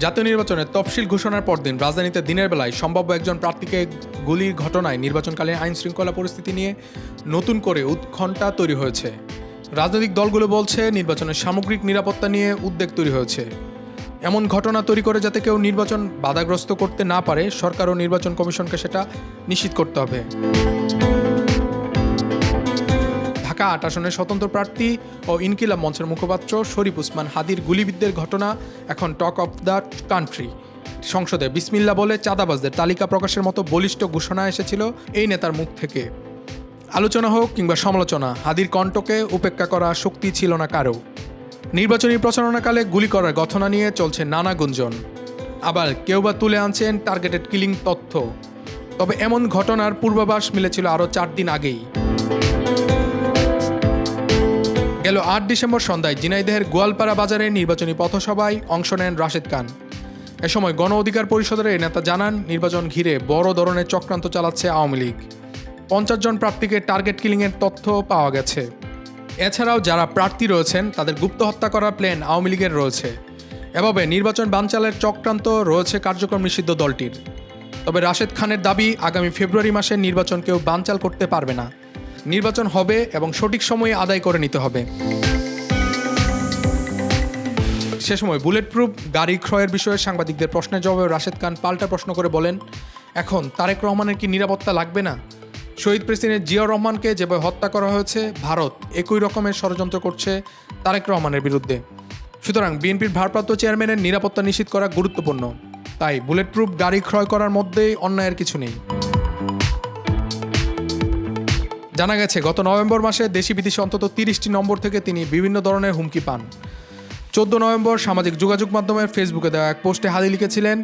জাতীয় নির্বাচনের তফসিল ঘোষণার পরদিন রাজধানীতে দিনের বেলায় সম্ভাব্য একজন প্রার্থীকে গুলির ঘটনায় নির্বাচনকালীন আইন শৃঙ্খলা পরিস্থিতি নিয়ে নতুন করে উৎকণ্ঠা তৈরি হয়েছে। রাজনৈতিক দলগুলো বলছে নির্বাচনের সামগ্রিক নিরাপত্তা নিয়ে উদ্বেগ তৈরি হয়েছে। এমন ঘটনা তৈরি করে যাতে কেউ নির্বাচন বাধাগ্রস্ত করতে না পারে, সরকার ও নির্বাচন কমিশনকে সেটা নিশ্চিত করতে হবে। ঢাকা ৮ আসনের স্বতন্ত্র প্রার্থী ও ইনকিলাব মঞ্চের মুখপাত্র শরীফ ওসমান হাদির গুলিবিদ্ধের ঘটনা এখন টক অফ দ্য কান্ট্রি। সংসদে বিসমিল্লাহ বলে চাঁদাবাজদের তালিকা প্রকাশের মতো বলিষ্ঠ ঘোষণা এসেছিল এই নেতার মুখ থেকে। আলোচনা হোক কিংবা সমালোচনা, হাদির কণ্ঠকে উপেক্ষা করা শক্তি ছিল না কারো। নির্বাচনী প্রচারণাকালে গুলি করার ঘটনা নিয়ে চলছে নানা গুঞ্জন, আবার কেউ বা তুলে আনছেন টার্গেটেড কিলিং তথ্য। তবে এমন ঘটনার পূর্বাভাস মিলেছিল আরও 4 দিন আগেই। গেল 8 ডিসেম্বর সন্ধ্যায় ঝিনাইদহের গোয়ালপাড়া বাজারে নির্বাচনী পথসভায় অংশ নেন রাশেদ খান। এ সময় গণ অধিকার পরিষদের এই নেতা জানান, নির্বাচন ঘিরে বড় ধরনের চক্রান্ত চালাচ্ছে আওয়ামী লীগ। 50 জন প্রার্থীকে টার্গেট কিলিংয়ের তথ্য পাওয়া গেছে। এছাড়াও যারা প্রার্থী রয়েছেন তাদের গুপ্ত হত্যা করার প্ল্যান আওয়ামী লীগের রয়েছে। এভাবে নির্বাচন বানচালের চক্রান্ত রয়েছে কার্যক্রম নিষিদ্ধ দলটির। তবে রাশেদ খানের দাবি, আগামী ফেব্রুয়ারি মাসে নির্বাচন কেউ বানচাল করতে পারবে না। নির্বাচন হবে এবং সঠিক সময়ে আদায় করে নিতে হবে। সে সময় বুলেট প্রুফ গাড়ি ক্রয়ের বিষয়ে সাংবাদিকদের প্রশ্নের জবাবে রাশেদ খান পাল্টা প্রশ্ন করে বলেন, এখন তারেক রহমানের কি নিরাপত্তা লাগবে না? শহীদ প্রেসিডেন্ট জিয়াউর রহমানকে যেভাবে হত্যা করা হয়েছে, ভারত একই রকমের ষড়যন্ত্র করছে তারেক রহমানের বিরুদ্ধে। সুতরাং বিএনপির ভারপ্রাপ্ত চেয়ারম্যানের নিরাপত্তা নিশ্চিত করা গুরুত্বপূর্ণ। তাই বুলেট প্রুফ গাড়ি ক্রয় করার মধ্যেই অন্যায়ের কিছু নেই। জানা গেছে, গত নভেম্বর মাসে দেশি বিদেশি অন্তত 30টি নম্বর থেকে তিনি বিভিন্ন ধরনের হুমকি পান। 14 নভেম্বর সামাজিক যোগাযোগ মাধ্যমের ফেসবুকে দেওয়া এক পোস্টে হাদি লিখেছিলেন,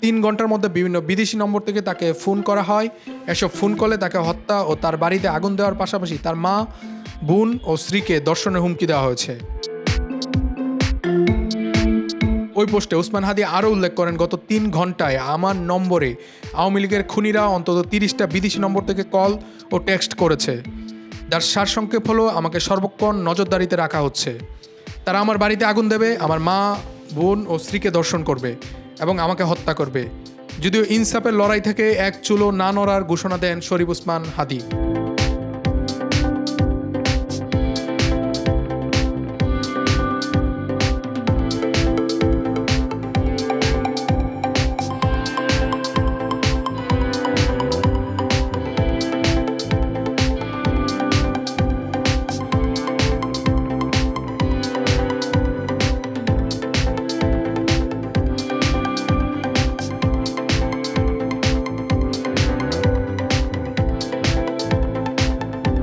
3 ঘন্টার মধ্যে বিভিন্ন বিদেশি নম্বর থেকে তাকে ফোন করা হয়। এসব ফোন কলে তাকে হত্যা ও তার বাড়িতে আগুন দেওয়ার পাশাপাশি তার মা, বোন ও স্ত্রীকে ধর্ষণের হুমকি দেওয়া হয়েছে। ওই পোস্টে ওসমান হাদি আরও উল্লেখ করেন, গত 3 ঘন্টায় আমার নম্বরে আওয়ামী লীগের খুনিরা অন্তত 30টা বিদেশি নম্বর থেকে কল ও টেক্সট করেছে, যার সারসংক্ষেপ হলো আমাকে সর্বক্ষণ নজরদারিতে রাখা হচ্ছে। তারা আমার বাড়িতে আগুন দেবে, আমার মা, বোন ও স্ত্রীকে ধর্ষণ করবে এবং আমাকে হত্যা করবে। যদিও ইনসাফের লড়াই থেকে এক চুলো না নড়ার ঘোষণা দেন শরীফ ওসমান হাদি।